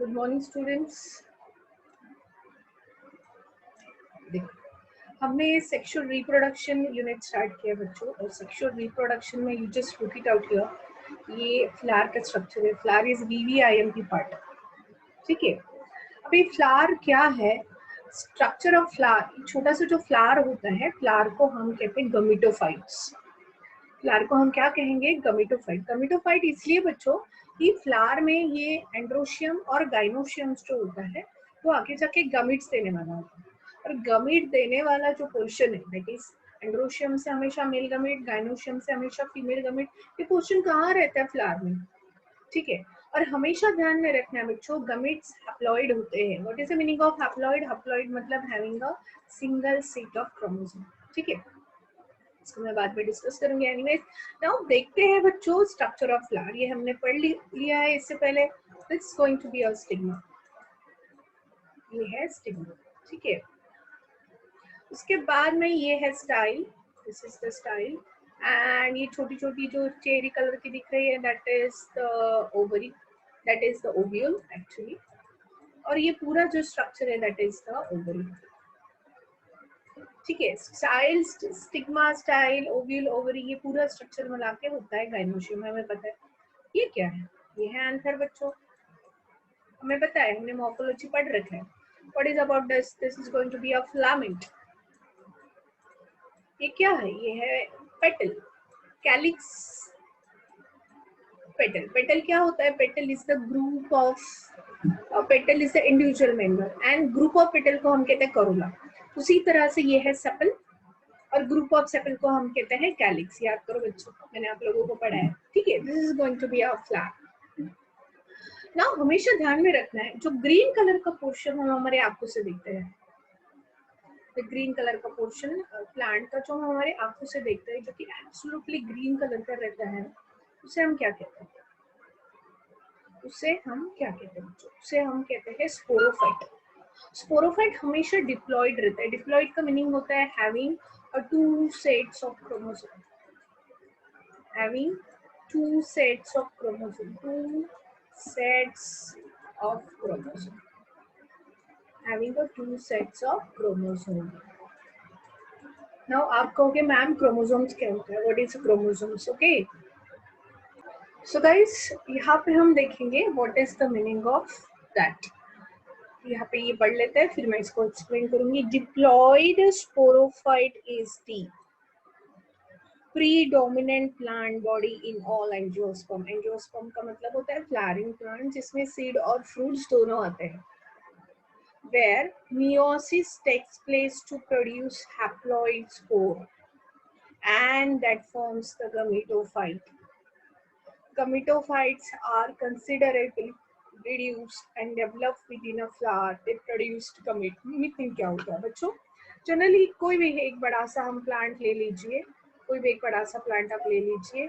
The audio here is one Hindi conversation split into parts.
Good morning students. देखो, हमने सेक्सुअल रिप्रोडक्शन यूनिट स्टार्ट किया बच्चों, और सेक्सुअल रिप्रोडक्शन में you just look it out here. ये फ्लावर का स्ट्रक्चर है। Flower is VVIMP part. ठीक है, अभी फ्लावर क्या है? स्ट्रक्चर ऑफ फ्लावर, छोटा सा जो फ्लावर होता है, फ्लावर को हम कहते हैं गमीटोफाइट्स। फ्लावर को हम क्या कहेंगे? गमीटोफाइट। गमीटोफाइट इसलिए बच्चों कि फ्लावर में ये एंड्रोशियम और गाइनोशियम जो होता है वो आगे जाके गमीट्स देने वाला होता है। और गमीट देने वाला जो पोर्शन है, दैट इज एंड्रोशियम से हमेशा मेल गमीट, गाइनोशियम से हमेशा फीमेल गमीट। ये पोर्शन कहाँ रहता है? फ्लावर में। ठीक है, और हमेशा ध्यान में रखना है बच्चों, गमीट्स हैप्लॉइड होते हैं। What is the meaning of haploid? Haploid मतलब having a single set of chromosome. ठीक है, इसको मैं बाद में डिस्कस करूंगी। एनीवेज, नाउ देखते हैं बच्चों स्ट्रक्चर ऑफ फ्लावर। ये हमने पढ़ लिया है इससे पहले। It's going to be a stigma. ये है स्टिग्मा। ठीक है, उसके बाद में ये है style. This is the style. And ये छोटी छोटी जो चेरी कलर की दिख रही है, that is the ovary, that is the ovule actually. और ये पूरा जो स्ट्रक्चर है, दैट इज द ओवरी। ठीक है, style, stigma, style, ovule, ovary, ये पूरा स्ट्रक्चर मिला के होता है गाइनोशियम। हमें पता है ये क्या है। ये है आंसर बच्चों, हमें पता है, हमने मॉर्फोलॉजी पढ़ रखा है। What is about this? This is going to be a filament. ये क्या है? ये है पेटल, कैलिक्स। पेटल, पेटल क्या होता है? Petal is the group of, petal is the individual member and group of petal को हम कहते हैं करोला। उसी तरह से ये है सेपल, और ग्रुप ऑफ सेपल को हम कहते हैं कैलिक्स। याद करो बच्चों, मैंने आप लोगों को पढ़ाया है। ठीक है, this is going to be a flower. ना हमेशा ध्यान में रखना है, जो ग्रीन कलर का पोर्शन हम हमारे आंखों से देखते हैं, ग्रीन कलर का पोर्शन प्लांट का जो हम हमारे आंखों से देखते हैं, जो कि एब्सोल्युटली ग्रीन कलर का रहता है, उसे हम क्या कहते हैं? उसे हम क्या कहते हैं बच्चों? उसे हम कहते हैं स्पोरोफाइट। स्पोरोफाइट हमेशा डिप्लॉयड रहता है। डिप्लॉयड का मीनिंग होता है having two sets of chromosome. Having two sets of chromosome, two sets of chromosome, having the two sets of chromosome. Now आप कहोगे मैम क्रोमोसोम्स क्या होता है? What is chromosomes? Okay, so guys, यहाँ पे हम देखेंगे what is the meaning of that. यहाँ पे ये पढ़ लेते हैं, फिर मैं इसको एक्सप्लेन करूंगी। Diploid sporophyte is the predominant plant body in all angiosperm. Angiosperm का मतलब होता है फ्लावरिंग प्लांट, जिसमें सीड और फ्रूट्स दोनों आते हैं, where meiosis takes place to produce haploid spore, and that forms the gametophyte. Gametophytes are considerably reduced and develop within a flower. They produced gamete. Meeting क्या होता है बच्चों? जनरली कोई भी एक बड़ा सा हम प्लांट ले लीजिए, कोई भी एक बड़ा सा प्लांट आप ले लीजिए,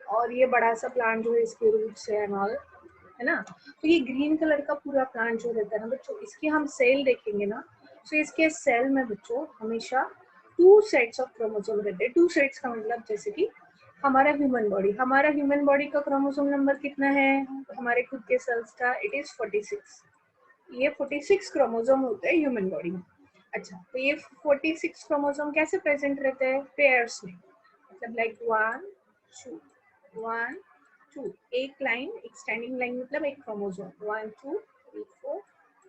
और ये बड़ा सा प्लांट जो है इसके रूट्स है एंड ऑल, है ना। तो ये ग्रीन कलर का पूरा प्लांट जो रहता है ना बच्चों, इसकी हम सेल देखेंगे ना, तो इसके सेल में बच्चों हमेशा टू सेट्स ऑफ क्रोमोसोम रहते हैं। टू सेट्स का मतलब जैसे कि हमारा ह्यूमन बॉडी, हमारा ह्यूमन बॉडी का क्रोमोसोम नंबर कितना है हमारे खुद के सेल्स का? It is 46। ये 46 क्रोमोसोम होते हैं ह्यूमन बॉडी में। अच्छा, तो ये 46 क्रोमोसोम कैसे प्रेजेंट रहते हैं? पेयर्स में, मतलब लाइक 1 2 1 2, एक लाइन, एक स्टैंडिंग लाइन, मतलब एक क्रोमोसोम। 1 2 3 4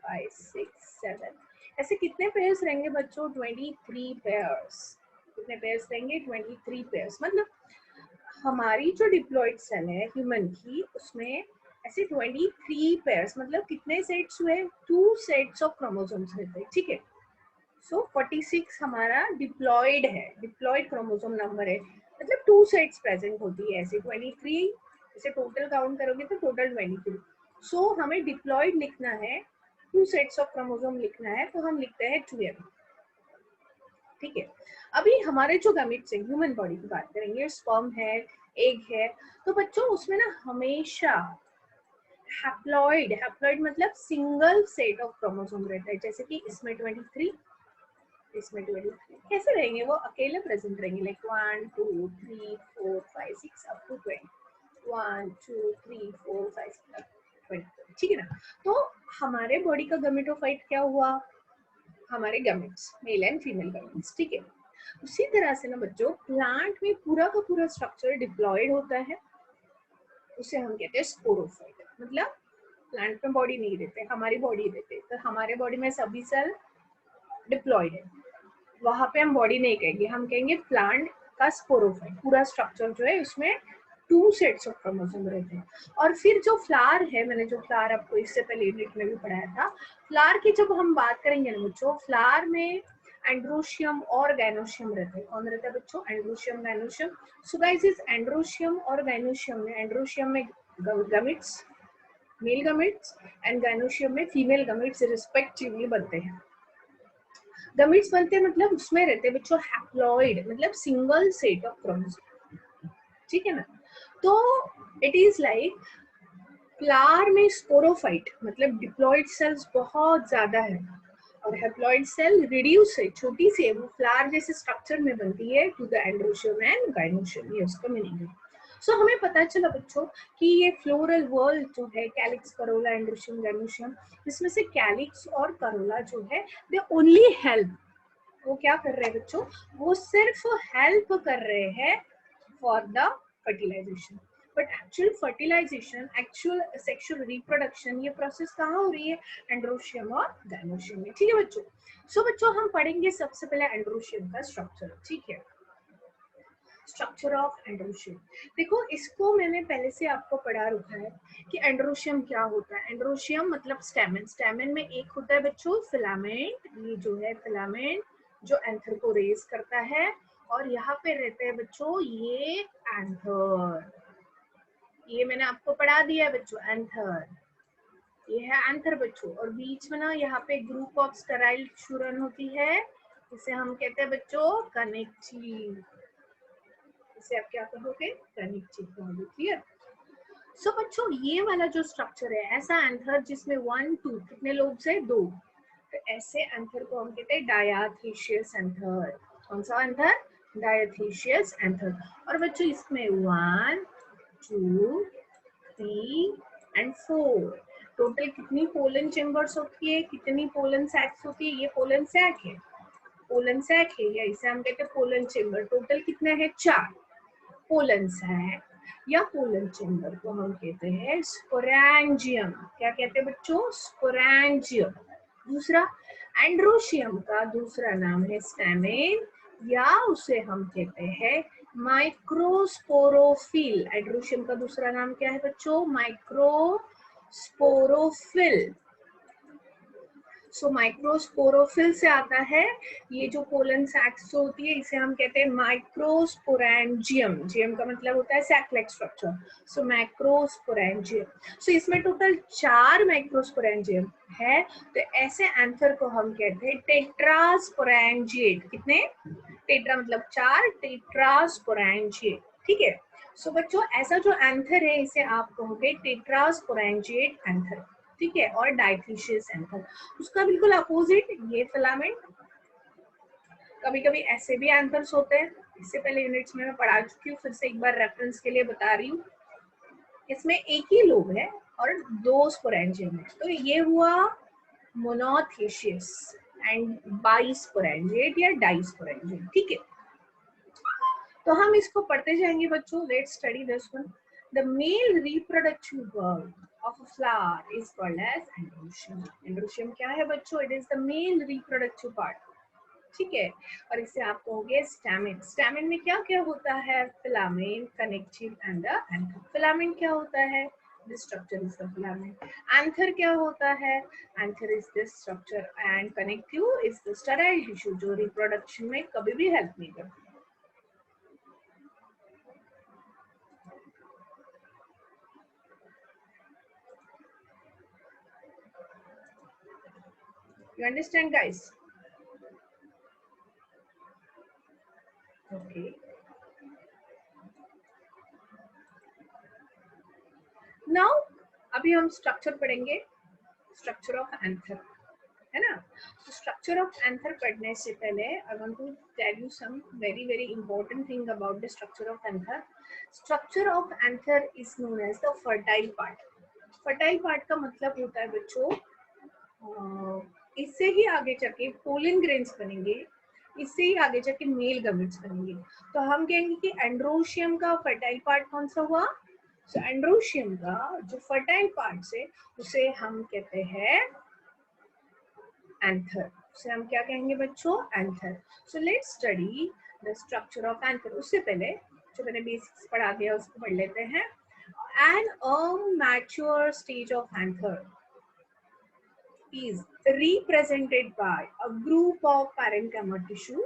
5 6 7, ऐसे कितने पेयर्स रहेंगे बच्चों? 23 पेयर्स। कितने पेयर्स रहेंगे? 23 पेयर्स। मतलब हमारी जो डिप्लॉयड सेल है ह्यूमन की, उसमें ऐसे 23 पेयर्स, मतलब कितने सेट्स हुए? 2 सेट्स ऑफ क्रोमोसोम्स रहते हैं। ठीक है, सो 46 हमारा डिप्लॉयड है, डिप्लॉयड क्रोमोसोम नंबर है, मतलब 2 सेट्स प्रेजेंट होती है। ऐसे 23, इसे टोटल काउंट करोगे तो टोटल 23। सो हमें डिप्लॉयड लिखना है, 2 सेट्स ऑफ क्रोमोसोम लिखना है, तो हम लिखते हैं 2m। ठीक है, अभी हमारे जो गैमेट्स हैं, ह्यूमन बॉडी की बात करेंगे, स्पर्म है, एग है, तो बच्चों उसमें ना हमेशा हैप्लॉइड, हैप्लॉइड मतलब सिंगल सेट ऑफ क्रोमोसोम रहता है। जैसे कि इसमें 23, इसमें 23 कैसे रहेंगे? वो अकेले प्रेजेंट रहेंगे, लाइक 1 2 3 4 5 6 अप टू 20, 1 2 3 4 5 6 20। ठीक है ना। तो हमारे बॉडी का गमेटोफाइट क्या हुआ, हमारे gametes, male and female gametes, ठीक है। उसी तरह से ना बच्चों प्लांट में पूरा का पूरा स्ट्रक्चर डिप्लॉयड होता है, उसे हम कहते हैं स्पोरोफाइट। मतलब प्लांट में बॉडी नहीं रहते, हमारी बॉडी रहते, तो हमारे बॉडी में सभी सेल डिप्लॉयड है, वहां पे हम बॉडी नहीं कहेंगे, हम कहेंगे प्लांट का स्पोरोफाइट। पूरा स्ट्रक्चर जो है उसमें 2 सेट्स ऑफ क्रोमोसोम रहते हैं। और फिर जो फ्लावर है, मैंने जो फ्लावर आपको इससे पहले यूनिट में भी पढ़ाया था, फ्लावर की जब हम बात करेंगे ना बच्चों, फ्लावर में एंड्रोशियम और गाइनोशियम रहते हैं। कौन रहता है बच्चों, एंड्रोशियम गाइनोशियम। सो गाइस इस एंड्रोशियम और गाइनोशियम में, एंड्रोशियम में gametes, mail gametes, and gynoecium में फीमेल गमिट्स रिस्पेक्टिवली बनते हैं। गमिट्स बनते हैं मतलब उसमें रहते हैं बच्चों हैप्लॉइड, मतलब सिंगल सेट ऑफ क्रोमोसोम, ठीक है ना। तो इट इज लाइक फ्लावर में स्पोरोफाइट मतलब डिप्लॉइड सेल्स बहुत ज्यादा है, और हैप्लॉइड सेल रिड्यूस है, छोटी सी है, वो फ्लावर जैसे स्ट्रक्चर में बनती है to the androecium and gynoecium, ये उसका मीनिंग है। सो हमें पता चला बच्चों कि ये फ्लोरल वर्ल्ड जो है कैलिक्स, करोला, एंड्रोशियम, गाइनोशियम, इसमें से कैलिक्स और करोला जो है दे ओनली हेल्प, वो क्या कर रहे हैं बच्चों, वो सिर्फ हेल्प कर रहे हैं for the fertilisation. But actual fertilisation, actual sexual reproduction, ये प्रोसेस कहाँ हो रही है, एंड्रोशियम और गाइनोशियम में, ठीक है बच्चों। सो बच्चों हम पढ़ेंगे सबसे पहले एंड्रोशियम का स्ट्रक्चर, ठीक है। स्ट्रक्चर ऑफ एंड्रोशियम, देखो इसको मैंने पहले से आपको पढ़ा रखा है कि एंड्रोशियम क्या होता है। एंड्रोशियम मतलब स्टैमेन, स्टैमेन में एक होता है बच्चों फिलामेंट, ये जो है फिलामेंट जो एंथर को रेज करता है, और यहाँ पे रहते हैं बच्चों ये एंथर, ये मैंने आपको पढ़ा दिया है बच्चों, एंथर, ये है एंथर बच्चों। और बीच में ना यहाँ पे ग्रुप ऑफ स्टेराइल टिश्यूरन होती है, इसे हम कहते हैं बच्चों कनेक्टिव, इसे आप क्या कहोगे, कनेक्टिव कहोगे, क्लियर। सो बच्चों ये वाला जो स्ट्रक्चर है, ऐसा एंथर जिसमें 1 2 कितने लोब्स है, 2, तो ऐसे एंथर को हम कहते हैं डायाथीशियस एंथर। कौन सा एंथर, डायाथीशियस एंथर। और बच्चों इसमें 1 2 3 एंड 4 टोटल कितनी पोलन चेम्बर्स होती है, कितनी पोलन सैक्स होती है, ये पोलन सैक है, पोलन सैक है, या इसे हम कहते हैं पोलन चेम्बर। टोटल कितने हैं, 4 पोलन सैक या पोलन चेम्बर को हम कहते हैं स्पोरेंजियम। क्या कहते हैं बच्चों, स्पोरेंजियम। दूसरा एंड्रोशियम का दूसरा नाम है स्टैमेन, या उसे हम कहते हैं माइक्रोस्पोरोफिल। एंड्रोशियम का दूसरा नाम क्या है बच्चों, माइक्रोस्पोरोफिल। सो माइक्रोस्पोरोफिल से आता है ये जो पोलन सैक्स होती है, इसे हम कहते हैं माइक्रोस्पोरेंजियम। जियम का मतलब होता है सैक लाइक स्ट्रक्चर, सो माइक्रोस्पोरेंजियम। सो इसमें टोटल 4 माइक्रोस्पोरेंजियम है, तो ऐसे एंथर को हम कहते हैं टेट्रास्पोरेंजिएट। कितने, टेट्रा मतलब 4, टेट्रास्पोरेंजिएट, ठीक है। सो बच्चों ऐसा जो एंथर है इसे आप कहोगे टेट्रास्पोरेंजिएट एंथर, ठीक है। और डायथीशियस एंथर, उसका बिल्कुल अपोजिट ये फिलामेंट। कभी कभी ऐसे भी एंथर्स होते हैं, इससे पहले यूनिट्स में मैं पढ़ा चुकी हूँ, फिर से एक बार रेफरेंस के लिए बता रही हूँ। इसमें एक ही लोब है और 2 स्पोरेंजियम है, तो ये हुआ मोनोथेशियस एंड बाइस्पोरेंजिएट या डाइस्पोरेंजिएट, ठीक है। तो हम इसको पढ़ते जाएंगे बच्चों, let's study this one. The male reproductive bird of a flower is called as androecium. Androecium क्या है बच्चों, it is the male reproductive part, ठीक है। और इसे आप कहोगे स्टैमेन। स्टैमेन में क्या क्या होता है, filament, connective and the anther. Filament क्या होता है, this structure is the filament. Anther क्या होता है, anther is this structure and connective is the sterile tissue जो रिप्रोडक्शन में कभी भी हेल्प नहीं करती। You understand guys? Okay. Now अभी हम स्ट्रक्चर पढ़ेंगे, स्ट्रक्चर ऑफ एंथर, है ना। तो स्ट्रक्चर ऑफ एंथर पढ़ने से पहले I want to tell you some very very important thing about the structure of anther. Structure of anther is known as the fertile part. Fertile part का मतलब होता है बच्चों, इससे ही आगे जाके पोलन ग्रेन्स बनेंगे, इससे ही आगे जाके मेल गमेट्स बनेंगे। तो हम कहेंगे कि एंड्रोशियम का फर्टाइल पार्ट कौन सा हुआ? तो एंड्रोशियम का जो फर्टाइल पार्ट है उसे हम कहते हैं एंथर। उसे हम क्या कहेंगे बच्चों? Anther. So let's study the structure of anther. उससे पहले जो मैंने बेसिक्स पढ़ा दिया उसको पढ़ लेते हैं। An mature stage of anther is represented by a group of parenchyma tissue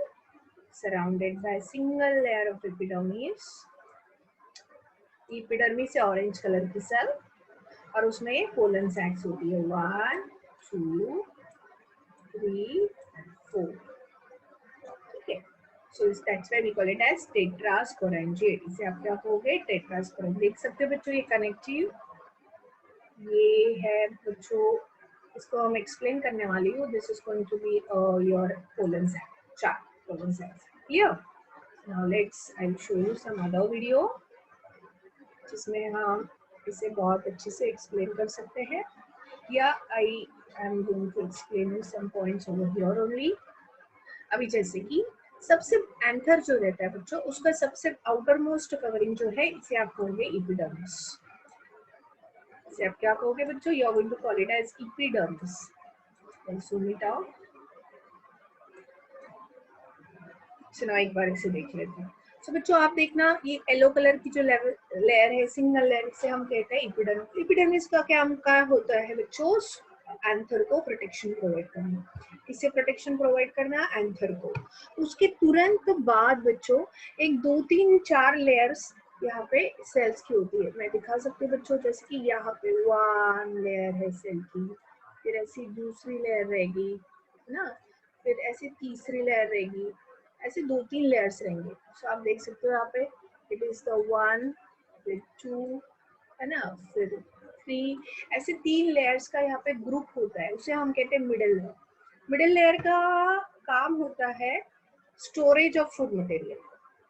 surrounded by a single layer of epidermis. epidermis से ऑरेंज कलर की सेल और उसमें पोलन सैक्स होती है 1 2 3 4। ठीक है, so that's why we call it as tetrasporangiate. इसे आप क्या कहोगे? टेट्रास्पोरेंजिएट। देख सकते हो बच्चों ये कनेक्टिव, ये है बच्चों, इसको हम एक्सप्लेन करने वाली हूँ। This is going to be your pollen sac, 4 pollen sacs. Clear? Now let's I will show you some other video जिसमें हम इसे बहुत अच्छे से एक्सप्लेन कर सकते हैं, या I am going to explain you some points over here only. अभी जैसे कि सबसे एंथर जो रहता है बच्चों, उसका सबसे आउटर मोस्ट कवरिंग जो है इसे आप कहोगे एपिडर्मिस। इसे आप क्या कहोगे बच्चों? You are going to call it as epidermis. Let's zoom it out. चलो एक बार इसे देख लेते हैं। तो बच्चों आप देखना, ये येलो कलर की जो लेयर है, सिंगल लेयर, इसे हम कहते हैं एपिडर्मिस। एपिडर्मिस का क्या होता है बच्चों? एंथर को प्रोटेक्शन प्रोवाइड करना। इससे प्रोटेक्शन प्रोवाइड करना एंथर को। उसके तुरंत बाद बच्चों एक 2 3 4 लेयर्स यहाँ पे सेल्स की होती है। मैं दिखा सकती हूँ बच्चों, जैसे कि यहाँ पे 1 लेयर है सेल की, फिर ऐसी दूसरी लेयर रहेगी ना, फिर ऐसी तीसरी लेयर रहेगी, ऐसे 2 3 लेयर्स रहेंगे। सो आप देख सकते हो यहाँ पे इट इज द 1, फिर 2 है ना, फिर 3, ऐसे 3 लेयर्स का यहाँ पे ग्रुप होता है, उसे हम कहते हैं मिडिल लेयर। मिडिल लेयर का काम होता है स्टोरेज ऑफ फूड मटेरियल।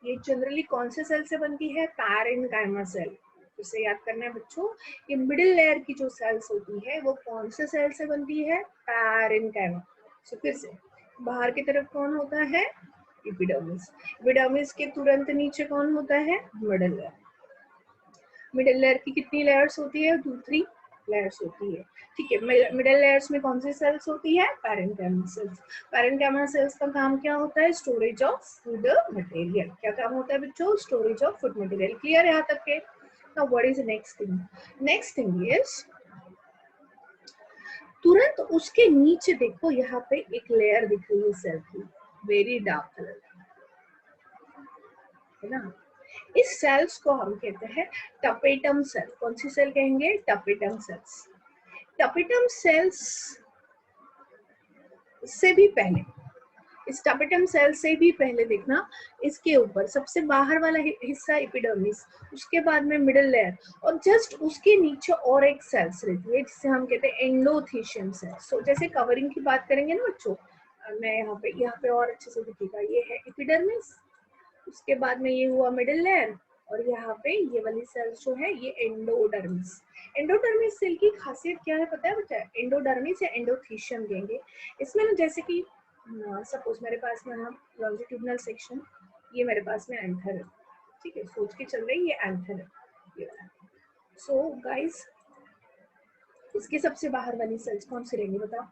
ये जनरली कौन से सेल से बनती है? Parenchyma cell. इसे याद करना है बच्चों, ये मिडिल लेयर की जो सेल्स होती है वो कौन से सेल से बनती है? पैरेन्काइमा। सो फिर से बाहर की तरफ कौन होता है? एपिडर्मिस। एपिडर्मिस के तुरंत नीचे कौन होता है? Middle layer. मिडिल लेयर की कितनी लेयर्स होती है? 2 3 लेयर्स होती है। ठीक है, मिडिल लेयर्स में कौन सी सेल्स होती है? Parenchyma sales. पैरेन्काइमा सेल्स का काम क्या होता है? Storage of food material. क्या काम होता है बच्चों? Storage of food material. Clear है यहाँ तक के? Now what is the next thing? Next thing is तुरंत उसके नीचे देखो, यहाँ पे एक लेयर दिख रही है सेल की, वेरी डार्क कलर है ना। इस सेल्स को हम कहते हैं टपेटम सेल। कौन सी सेल कहेंगे? Tapetum cells. टपेटम सेल्स से भी पहले, इस टपेटम सेल से भी पहले देखना, इसके ऊपर सबसे बाहर वाला हिस्सा एपिडर्मिस, उसके बाद में मिडिल लेयर, और जस्ट उसके नीचे और एक सेल्स रहती है जिसे हम कहते हैं एंडोथीशियम सेल। सो जैसे कवरिंग की बात करेंगे ना बच्चों, मैं यहाँ पे और अच्छे से दिखेगा, ये है एपिडर्मिस, उसके बाद में ये हुआ मिडिल लेयर, और यहाँ पे ये वाली सेल्स जो है ये एंडोडर्मिस। एंडोडर्मिस सेल की खासियत क्या है पता है बच्चा? एंडोडर्मिस या एंडोथीशियम कहेंगे। इसमें ना जैसे कि सपोज मेरे पास में हम लॉन्जिट्यूडिनल सेक्शन, ये मेरे पास में एंथर है, ठीक है, सोच के चल रही, ये एंथर है। सो गाइस, इसके सबसे बाहर वाली सेल्स कौन सी रहेंगी बताओ?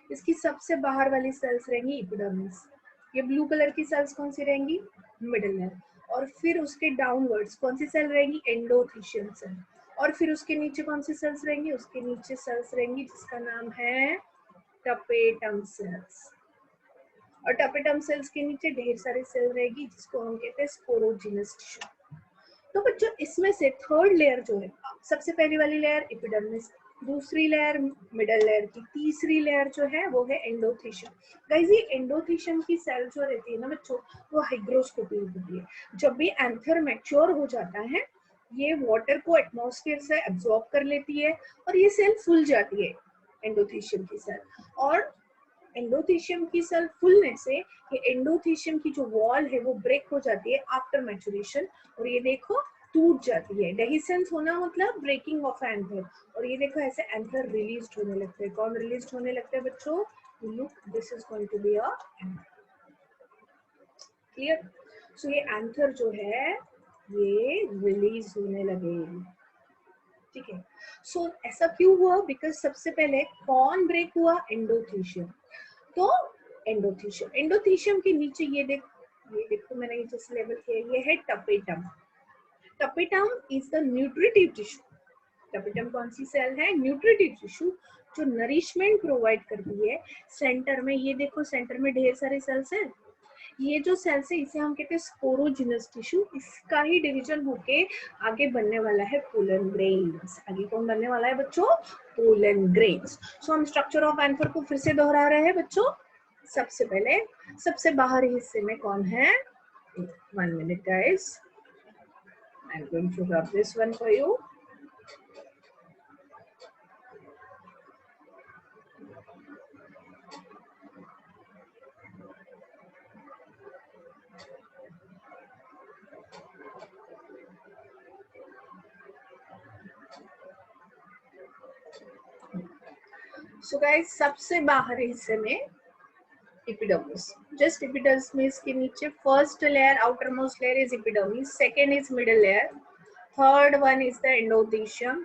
इसकी सबसे बाहर वाली सेल्स रहेंगी एपिडर्मिस। ये ब्लू कलर की सेल्स कौन सी रहेंगी? Middle layer. और फिर उसके डाउनवर्ड्स कौन सी सेल रहेंगी? Endothecium cell. और फिर उसके नीचे कौन सी सेल्स रहेंगी? उसके नीचे सेल्स रहेंगी जिसका नाम है टपेटम सेल्स। और टपेटम सेल्स के नीचे ढेर सारी सेल रहेगी जिसको हम कहते हैं स्पोरोजिनस टिश्यू। तो बच्चों इसमें से थर्ड लेयर जो है, सबसे पहली वाली लेयर एपिडर्मिस, दूसरी लेयर मिडिल लेयर की, तीसरी लेयर जो है वो है एंडोथीशियम। गाइस ये एंडोथीशियम की सेल जो रहती है ना बच्चों, वो हाइग्रोस्कोपिक होती है। जब भी एंथर मैच्योर हो जाता है, ये वाटर को एटमॉस्फेयर से एब्जॉर्ब कर लेती है और ये सेल फूल जाती है, एंडोथीशियम की सेल। और एंडोथीशियम की सेल फुलने से ये एंडोथीशियम की जो वॉल है वो ब्रेक हो जाती है आफ्टर मैचुरेशन। और ये देखो टूट जाती है। डेहिसेंस होना मतलब ब्रेकिंग ऑफ एंथर। और ये देखो ऐसे एंथर रिलीज होने लगते हैं। कौन रिलीज होने लगते हैं बच्चों? Look, this is going to be a clear. So ये एंथर जो है ये रिलीज होने लगे, ठीक है। सो ऐसा क्यों हुआ? बिकॉज सबसे पहले कौन ब्रेक हुआ? एंडोथीशियम। तो एंडोथीशियम के नीचे ये देखो मैंने ये जैसे लेबल किया, ये है tapetum. Tapetum is the nutritive tissue. Tapetum कौन सी सेल है? न्यूट्रिटिव टिश्यू, जो नरिशमेंट प्रोवाइड करती है। सेंटर में ये देखो, सेंटर में ढेर सारे सेल्स हैं। ये जो सेल्स है इसे हम कहते हैं स्पोरोजिनस टिश्यू। इसका ही डिवीजन होके आगे बनने वाला है पोलन ग्रेन्स। आगे कौन बनने वाला है बच्चों? Pollen grains. सो हम स्ट्रक्चर ऑफ एंथर को फिर से दोहरा रहे हैं बच्चों। सबसे पहले सबसे बाहरी हिस्से में कौन है? 1 minute guys, I'm going to rub this one for you. So guys, सबसे बाहरी हिस्से में epidermis, just epidermis के नीचे first layer, outermost layer is epidermis, second is middle layer, third one is the endothelium,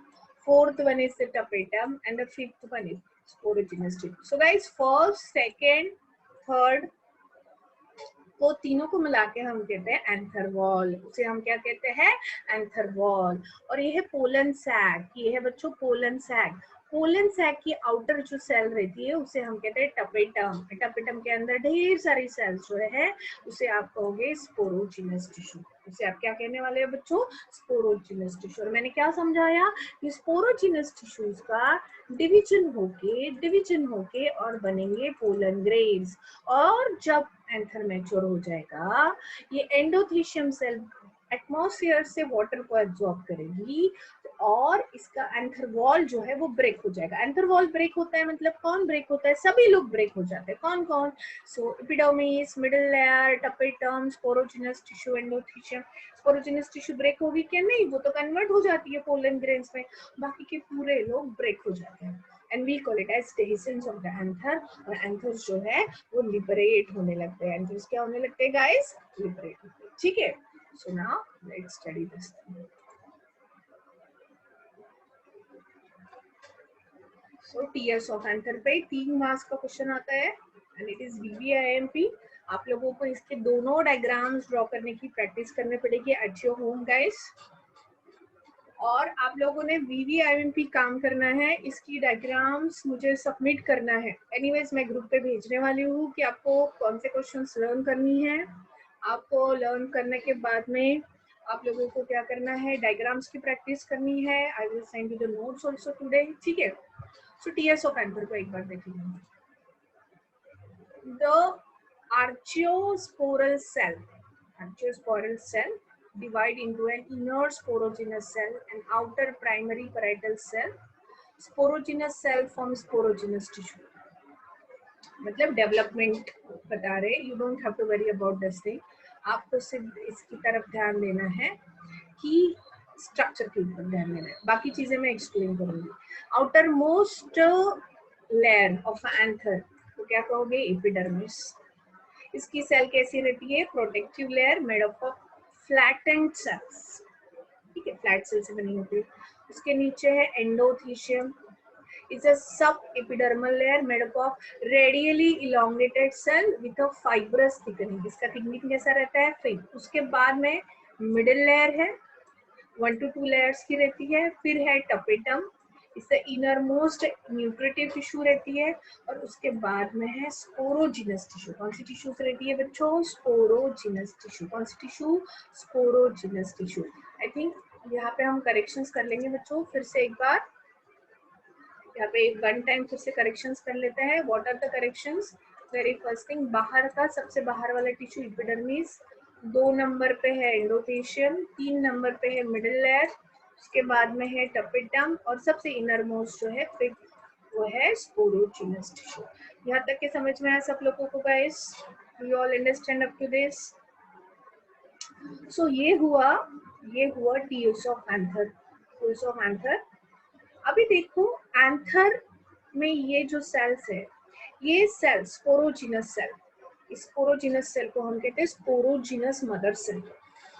fourth one is the tapetum, and the fifth one is sporogenous tissue. So guys, first, second, third, तो तीनों को मिला के हम कहते हैं एंथर वॉल। उसे हम क्या कहते हैं? Anther wall. और ये है पोलन सैक। ये है बच्चों पोलन सैक। पोलन सैक की आउटर जो सेल रहती है उसे हम कहते हैं टपेटम। टपेटम के अंदर ढेर सारी सेल्स जो है उसे आप कहोगे स्पोरोजिनस टिश्यू। उसे आप क्या कहने वाले हैं बच्चों? Sporogenous tissue. और मैंने क्या समझाया कि स्पोरोजिनस टिश्यूज का डिवीजन होके और बनेंगे पोलन ग्रेन्स। और जब एंथर मैच्योर हो जाएगा, ये एंडोथीशियम सेल एटमॉस्फेयर से वाटर को एब्जॉर्ब करेगी और इसका एंथर वॉल जो है वो ब्रेक हो जाएगा। एंथर वॉल ब्रेक होता है मतलब कौन ब्रेक होता है? सभी लोग ब्रेक हो जाते हैं। कौन कौन? So epidermis, middle layer, tapetum, sporogenous tissue, endothecium. Sporogenous tissue break होगी क्या? नहीं, वो तो कन्वर्ट हो जाती है पोलन ग्रेन्स में। बाकी के पूरे लोग ब्रेक हो जाते हैं। And we call it as dehiscence of the anther। और anthers जो है वो लिबरेट होने लगते हैं। anthers क्या होने लगते हैं guys? लिबरेट होते हैं, ठीक है। So now let's study this thing. So tears of anther पे 3 मार्क्स का क्वेश्चन आता है and it is VVIMP। आप लोगों को इसके दोनों डायग्राम्स ड्रॉ करने की प्रैक्टिस करनी पड़ेगी at your home guys। और आप लोगों ने VVIMP काम करना है, इसकी डायग्राम्स मुझे सबमिट करना है। एनीवेज मैं ग्रुप पे भेजने वाली हूँ कि आपको कौन से क्वेश्चंस लर्न करनी है। आपको लर्न करने के बाद में आप लोगों को क्या करना है? डायग्राम्स की प्रैक्टिस करनी है। I will send you the notes also today, ठीक है। सो टीएस ऑफ एंथर को एक बार देखेंगे। The archaeosporal cell divide into an inner sporogenous cell and outer primary parietal cell. Sporogenous cell forms sporogenous tissue. मतलब डेवलपमेंट बता रहे, you don't have to worry about this thing. आपको सिर्फ इसकी तरफ ध्यान देना है कि स्ट्रक्चर के ऊपर ध्यान देना है, बाकी चीजें मैं एक्सप्लेन करूंगी। Outer most layer of anther तो क्या कहोगे? एपिडर्मिस। इसकी सेल कैसी रहती है? Protective layer made of flattened cells, ठीक है, फ्लैट सेल से बनी होती है। उसके नीचे है endothecium, is a sub epidermal layer made up of radially elongated cell with a fibrous thickening. इसका थिकनिंग कैसा रहता है? थिन। उसके बाद में मिडिल लेयर है, 1 to 2 लेयर्स की रहती है। फिर है टपेटम, इससे इनर मोस्ट न्यूट्रिटिव टिश्यू रहती है। और उसके बाद में है स्पोरोजिनस टिश्यू। कौन सी टिश्यू रहती है बच्चों? Sporogenous tissue. कौन सी tissue? Sporogenous tissue. I think यहाँ पे हम करेक्शंस कर लेंगे बच्चों फिर से एक बार। यहाँ पे 1 टाइम फिर से करेक्शंस कर लेते हैं। What are the corrections? Very first thing, बाहर का सबसे बाहर वाला टिश्यू एपिडर्मिस, 2 नंबर पे है एंडोथेशियम, 3 नंबर पे है मिडिल लेयर, उसके बाद में है टपेटम और सबसे इनर मोस्ट जो है फिफ्थ वो है स्पोरोजिनस टिश्यू। यहाँ तक के समझ में आया सब लोगों को guys? You all understand up to this? So ये हुआ ये हुआ TS of anther, TS of anther. अभी देखो एंथर में ये जो सेल्स है, ये सेल स्पोरोजिनस सेल, इस स्पोरोजिनस सेल को हम कहते हैं स्पोरोजिनस मदर सेल।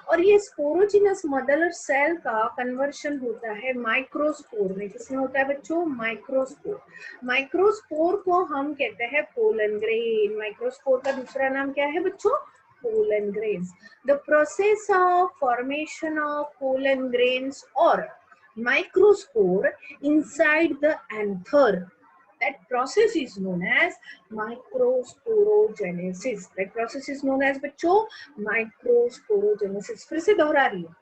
और ये स्पोरोजिनस मदर सेल का कन्वर्शन होता है माइक्रोस्पोर में। किसमें होता है बच्चों? माइक्रोस्पोर। माइक्रोस्पोर को हम कहते हैं पोलन ग्रेन। माइक्रोस्पोर का दूसरा नाम क्या है बच्चों? pollen grains. The process of formation of pollen grains or microspore inside the anther, that process is known as microsporogenesis. That process is known as बच्चों microsporogenesis. फिर से दोहरा रही हूँ,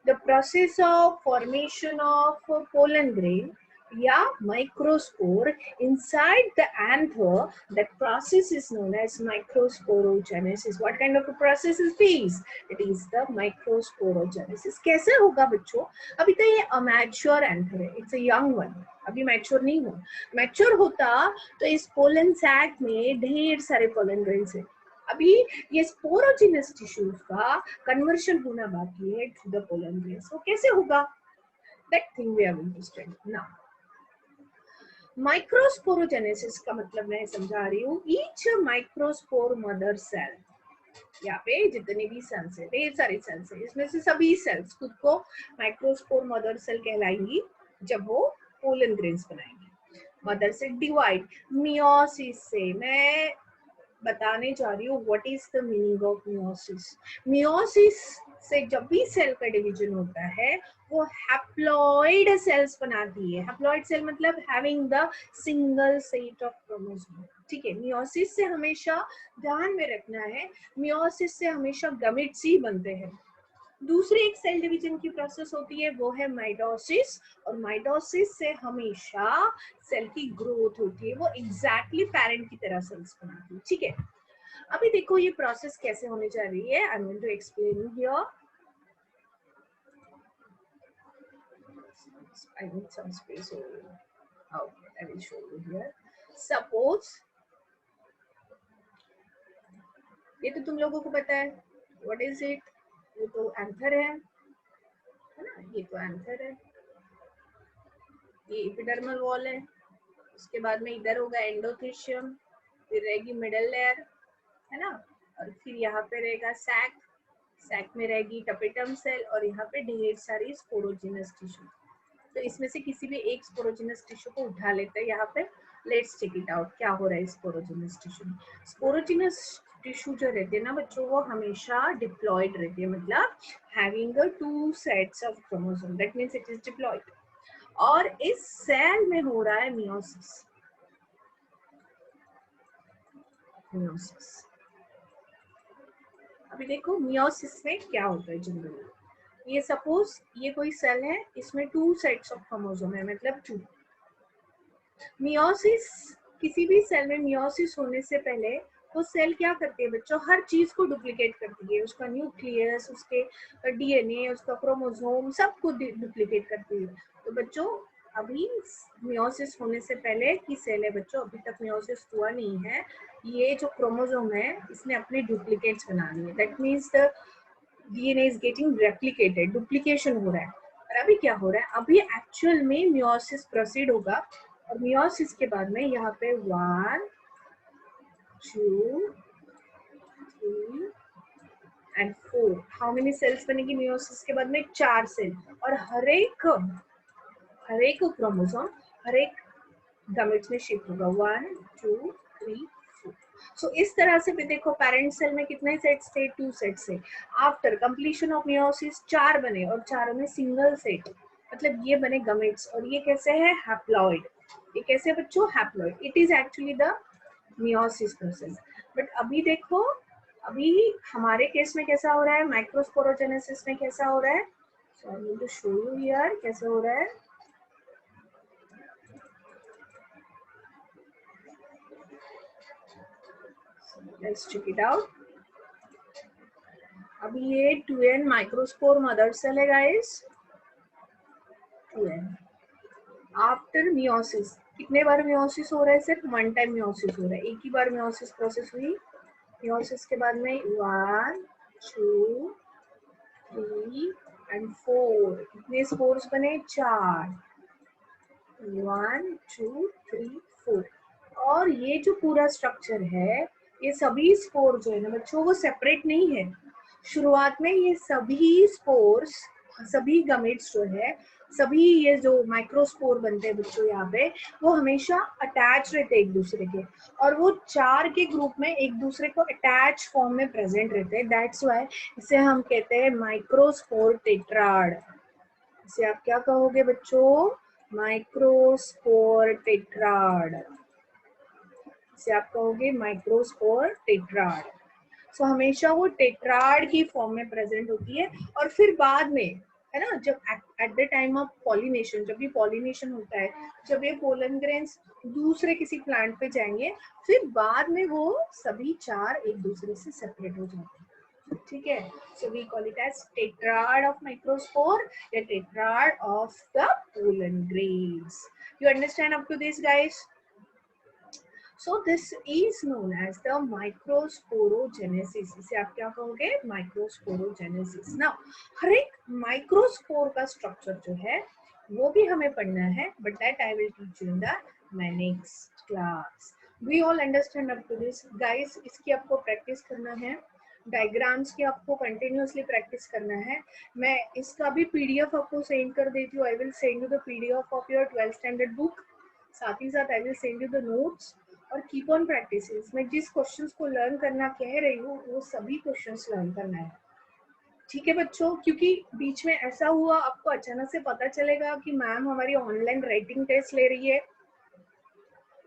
the process of formation of pollen grain या microspore inside the anther, that process is known as microsporogenesis. What kind of a process is this? It is the microsporogenesis. कैसे होगा बच्चों? अभी तो ये अमैच्योर एंथर है, इट्स अ यंग वन, अभी मैच्योर नहीं हुआ। मैच्योर होता तो इस पोलन सैक में ढेर सारे पोलन ग्रेन्स है। अभी ये स्पोरोजिनस टिश्यूज का कन्वर्शन होना बाकी है टू द पोलन ग्रेन्स। वो कैसे होगा? That thing we are interested now. Microsporogenesis का मतलब मैं समझा रही हूँ, ईच माइक्रोस्पोर मदर सेल, यहाँ पे जितने भी सेल्स है, ढेर सारे सेल्स है, इसमें से सभी सेल्स खुद को माइक्रोस्पोर मदर सेल कहलाएंगी जब वो पोलन ग्रेन्स बनाएंगी। मदर से डिवाइड मियोसिस से। मैं बताने जा रही हूँ what is the meaning of meiosis. Meiosis से जब भी सेल का डिवीजन होता है वो हैप्लॉइड सेल्स बनाती है। हैप्लॉइड सेल मतलब having the single set of chromosome. ठीक है, मियोसिस से हमेशा ध्यान में रखना है, मियोसिस से हमेशा गमेट्स ही बनते हैं। दूसरी एक सेल डिवीजन की प्रोसेस होती है वो है माइटोसिस, और माइटोसिस से हमेशा सेल की ग्रोथ होती है, वो एग्जैक्टली पेरेंट की तरह सेल्स बनाती है। ठीक है, अभी देखो ये प्रोसेस कैसे होने जा रही है। I am going to explain here. I need some space over here. Okay, I will show you here. Suppose ये तो तुम लोगों को पता है, what is it? ये तो एंथर है ना, ये तो एंथर है, ये एपिडर्मल वॉल है, उसके बाद में इधर होगा एंडोथेशियम, फिर रहेगी मिडल लेयर, है ना, और फिर यहाँ पे रहेगा सैक, सैक में रहेगी टपेटम सेल, और यहाँ पे ढेर सारी स्पोरोजिनस टिश्यू। तो इसमें से किसी भी एक स्पोरोजिनस टिश्यू को उठा लेते हैं यहाँ पे। लेट्स चेक इट आउट क्या हो रहा है स्पोरोजिनस टिश्यू में। स्पोरोजिनस टिश्यू जो रहते हैं ना बच्चों, वो हमेशा डिप्लॉयड रहती है, मतलब having 2 sets of chromosome, that means it is diploid. और इस सेल में हो रहा है मियोसिस। मियोसिस अभी देखो मियोसिस में क्या होता है जनरली। ये सपोज ये कोई सेल है, इसमें 2 सेट्स ऑफ क्रोमोसोम है, मतलब 2। मियोसिस, किसी भी सेल में मियोसिस होने से पहले वो सेल क्या करती है बच्चों? हर चीज को डुप्लीकेट करती है, उसका न्यूक्लियस, उसके डीएनए, उसका क्रोमोसोम, सब को डुप्लीकेट करती है। तो बच्चों अभी मियोसिस होने से पहले की सेल है बच्चों, अभी तक मियोसिस हुआ नहीं है। ये जो क्रोमोसोम है इसने अपने डुप्लीकेट्स बनानी है, that means the DNA is getting replicated, duplication हो रहा है। और अभी क्या हो रहा है? अभी एक्चुअल में मियोसिस प्रोसीड होगा, और मियोसिस के बाद में यहाँ पे 1 2 3 एंड 4 हाउ मेनी सेल्स बनेगी मियोसिस के बाद में? 4 सेल। और हर एक क्रोमोसोम हर एक गमेट्स में शिफ्ट होगा 1 2 3 4। सो इस तरह से भी देखो पेरेंट सेल में कितने सेट्स थे? 2 सेट्स थे। आफ्टर कंप्लीशन ऑफ मियोसिस 4 बने, और चारों में सिंगल सेट, मतलब ये बने गमेट्स। और ये कैसे है? हैप्लॉइड। ये कैसे बच्चों? Haploid. It is actually the meiosis process. But अभी देखो, अभी हमारे केस में कैसा हो रहा है, माइक्रोस्पोरोजेनेसिस में कैसा हो रहा है? So I need to show you here कैसे हो रहा है। Let's check it out. अभी ये 2n माइक्रोस्पोर मदर सेल है गाइस, 2n। आफ्टर मियोसिस कितने बार मियोसिस हो रहा है? सिर्फ 1 टाइम मियोसिस हो रहा है, एक ही बार मियोसिस प्रोसेस हुई। मियोसिस के बाद में 1 2 3 एंड 4। कितने स्पोर्स बने? 4। 1 2 3 4। और ये जो पूरा स्ट्रक्चर है, ये सभी स्पोर जो है ना बच्चों, वो सेपरेट नहीं है। शुरुआत में ये सभी स्पोर्स, सभी गमेट्स जो है, सभी ये जो माइक्रोस्पोर बनते हैं बच्चों यहाँ पे, वो हमेशा अटैच रहते हैं एक दूसरे के, और वो 4 के ग्रुप में एक दूसरे को अटैच फॉर्म में प्रेजेंट रहते हैं। दैट्स वाई इसे हम कहते हैं माइक्रोस्पोर टेट्राड। इसे आप क्या कहोगे बच्चों? Microspore tetrad. इसे आप कहोगे माइक्रोस्पोर टेट्राड। सो हमेशा वो टेट्राड की फॉर्म में प्रेजेंट होती है। और फिर बाद में, है ना, जब at the time of pollination, जब भी पॉलिनेशन होता है, जब ये पोलन ग्रेन्स दूसरे किसी प्लांट पे जाएंगे, फिर बाद में वो सभी 4 एक दूसरे से सेपरेट हो जाते हैं। ठीक है, so we call it as tetrad of microspore या tetrad of the pollen grains. You understand up to this guys? So this is known as the microsporogenesis. इसे आप क्या कहोगे? Microsporogenesis. Now, हर एक माइक्रोस्पोर का स्ट्रक्चर जो है वो भी हमें पढ़ना है, but that I will teach you in the next class. We all understand up to this, guys. इसकी आपको प्रैक्टिस करना है, डायग्राम्स की आपको कंटिन्यूसली प्रैक्टिस करना है। मैं इसका भी पीडीएफ आपको सेंड कर देती हूँ। I will send you the PDF of your 12th standard book. साथ ही साथ I will send you the notes. और कीप ऑन प्रैक्टिस। मैं जिस क्वेश्चंस को लर्न करना कह रही हूँ वो सभी क्वेश्चंस लर्न करना है। ठीक है बच्चों, क्योंकि बीच में ऐसा हुआ, आपको अचानक से पता चलेगा कि मैम हमारी ऑनलाइन राइटिंग टेस्ट ले रही है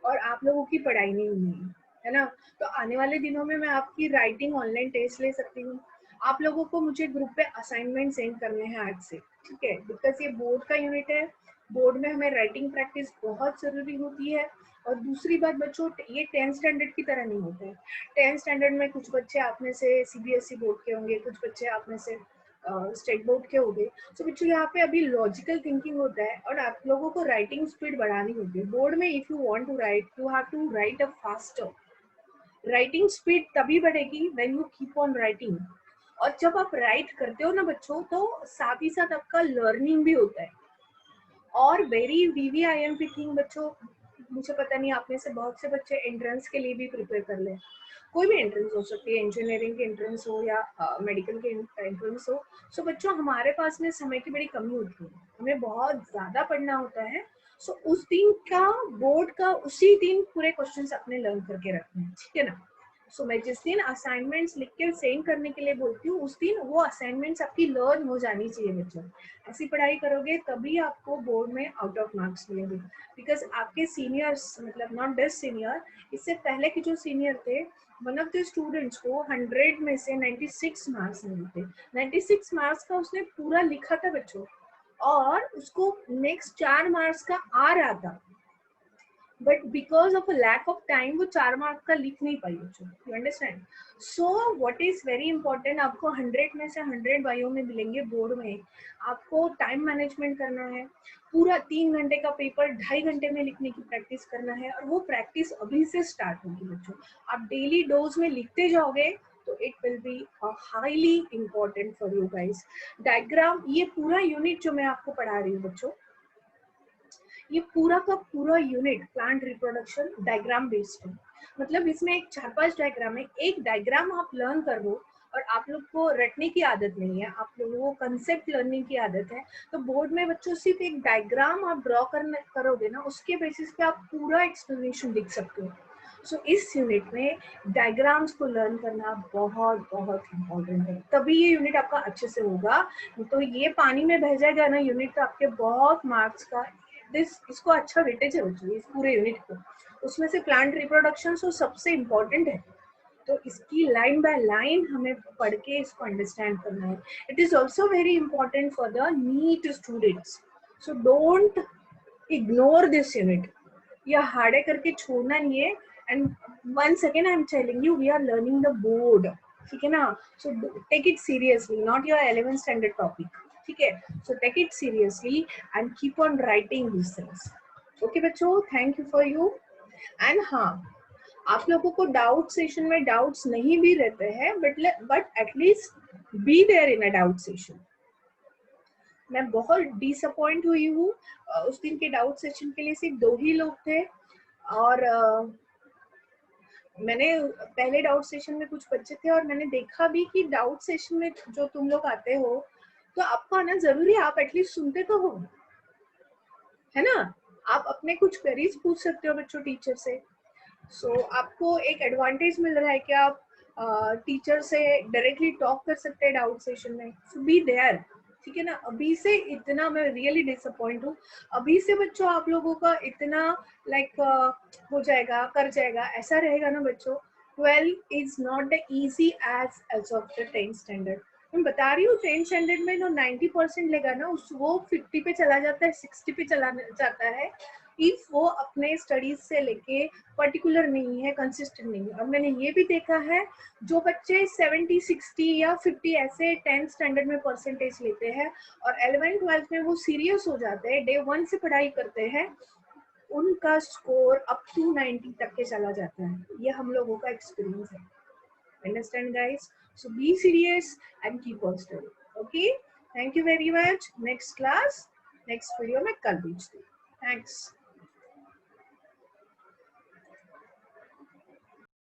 और आप लोगों की पढ़ाई नहीं हुई है ना। तो आने वाले दिनों में मैं आपकी राइटिंग ऑनलाइन टेस्ट ले सकती हूँ। आप लोगों को मुझे ग्रुप पे असाइनमेंट सेंड करने हैं आज से, ठीक है, बिकॉज ये बोर्ड का यूनिट है। बोर्ड में हमें राइटिंग प्रैक्टिस बहुत जरूरी होती है। और दूसरी बात बच्चों, ये 10th स्टैंडर्ड की तरह नहीं होता है। 10th स्टैंडर्ड में कुछ बच्चे आप में से सीबीएसई बोर्ड के होंगे, कुछ बच्चे आप में से स्टेट बोर्ड के होंगे। तो बच्चों यहाँ पे अभी लॉजिकल थिंकिंग होता है और आप लोगों को राइटिंग स्पीड बढ़ानी होती है। बोर्ड में if you want to write, you have to write a faster. Writing speed तभी बढ़ेगी when you keep on writing. और जब आप राइट करते हो ना बच्चों, तो साथ ही साथ आपका लर्निंग भी होता है। और वेरी वीवीआईएमपी थिंग बच्चों, मुझे पता नहीं आप में से बहुत से बच्चे एंट्रेंस के लिए भी प्रिपेयर कर ले। कोई भी एंट्रेंस हो सकती है, इंजीनियरिंग की एंट्रेंस हो या मेडिकल की एंट्रेंस हो। सो बच्चों, हमारे पास में समय की बड़ी कमी होती है, हमें बहुत ज्यादा पढ़ना होता है। सो उस दिन का बोर्ड का उसी दिन पूरे क्वेश्चंस अपने लर्न करके रखने हैं, ठीक है ना। सो मैं जिस दिन असाइनमेंट्स लिख के सेंड करने के लिए बोलती हूँ, उस दिन वो असाइनमेंट्स आपकी लर्न हो जानी चाहिए बच्चों। ऐसी पढ़ाई करोगे तभी आपको बोर्ड में आउट ऑफ मार्क्स मिलेंगे। बिकॉज आपके सीनियर्स, मतलब नॉट दिस सीनियर, इससे पहले के जो सीनियर थे, वन ऑफ द स्टूडेंट्स को 100 में से 96 मार्क्स मिले थे। 96 मार्क्स का उसने पूरा लिखा था बच्चों, और उसको नेक्स्ट 4 मार्क्स का आ रहा था, but because of lack of time वो 4 मार्क्स का लिख नहीं पाई बच्चों। You understand? So what is very important, आपको 100 में से 100 भाइयों में मिलेंगे बोर्ड में। आपको टाइम मैनेजमेंट करना है। पूरा 3 घंटे का पेपर 2.5 घंटे में लिखने की प्रैक्टिस करना है, और वो प्रैक्टिस अभी से स्टार्ट होगी बच्चों। आप डेली डोज में लिखते जाओगे तो it will be highly important for you guys. Diagram, ये पूरा यूनिट जो मैं आपको पढ़ा रही हूँ बच्चों, ये पूरा का पूरा unit plant reproduction diagram based है। मतलब इसमें एक 4-5 डायग्राम है। एक डायग्राम आप लर्न कर लो, और आप लोग को रटने की आदत नहीं है, आप लोगों को कंसेप्ट लर्निंग की आदत है, तो बोर्ड में बच्चों सिर्फ एक डायग्राम आप ड्रॉ करोगे ना, उसके बेसिस पे आप पूरा एक्सप्लेनेशन लिख सकते हो। सो इस यूनिट में डायग्राम्स को लर्न करना बहुत बहुत इम्पोर्टेंट है, तभी ये यूनिट आपका अच्छे से होगा। तो ये पानी में बह जाएगा ना यूनिट, तो आपके बहुत मार्क्स का इसको अच्छा वेटेज है बच्चों, इस पूरे यूनिट को। उसमें से प्लांट रिप्रोडक्शन तो सबसे इम्पोर्टेंट है, तो इसकी लाइन बाय लाइन हमें पढ़ के इसको अंडरस्टैंड करना है। It is also very important for the NEET students, so don't ignore this unit, या हार्डे करके छोड़ना नहीं है। And once again I am telling you, we are learning the board, ठीक है ना। so take it seriously, not your 11th standard topic, ठीक है। so take it seriously and keep on writing these things, okay बच्चों। thank you for you। and हाँ, आप लोगों को डाउट सेशन में डाउट्स नहीं भी रहते हैं, but at least be there in a doubt session. मैं बहुत डिसअपॉइंट हुई हूँ। उस दिन के डाउट सेशन के लिए सिर्फ 2 ही लोग थे और मैंने पहले डाउट सेशन में कुछ बच्चे थे और मैंने देखा भी कि डाउट सेशन में जो तुम लोग आते हो तो आपको आना जरूरी है, आप एटलीस्ट सुनते तो हो, है ना। आप अपने कुछ क्वेरीज पूछ सकते हो बच्चों टीचर से। सो आपको एक एडवांटेज मिल रहा है कि आप टीचर से डायरेक्टली टॉक कर सकते हैं डाउट सेशन में। सो बी देयर, ठीक है ना। अभी से इतना मैं रियली डिसअपॉइंट हूँ। अभी से बच्चों आप लोगों का इतना लाइक हो जाएगा, कर जाएगा, ऐसा रहेगा ना बच्चों। 12 is not the easy age of the 10th standard. मैं बता रही हूँ 10th स्टैंडर्ड में जो 90% लेगा ना उस वो 50 पे चला जाता है, 60 पे चला जाता है इफ वो अपने स्टडीज से लेके पर्टिकुलर नहीं है, कंसिस्टेंट नहीं है। और मैंने ये भी देखा है जो बच्चे 70, 60 या 50 ऐसे 10th स्टैंडर्ड में परसेंटेज लेते हैं और 11th 12th में वो सीरियस हो जाते हैं, डे 1 से पढ़ाई करते हैं, उनका स्कोर अप टू 90 तक के चला जाता है। ये हम लोगों का एक्सपीरियंस है। Understand guys? So be serious and keep on study. Okay, thank you very much. Next class, next video में कल भेजती हूँ। थैंक्स।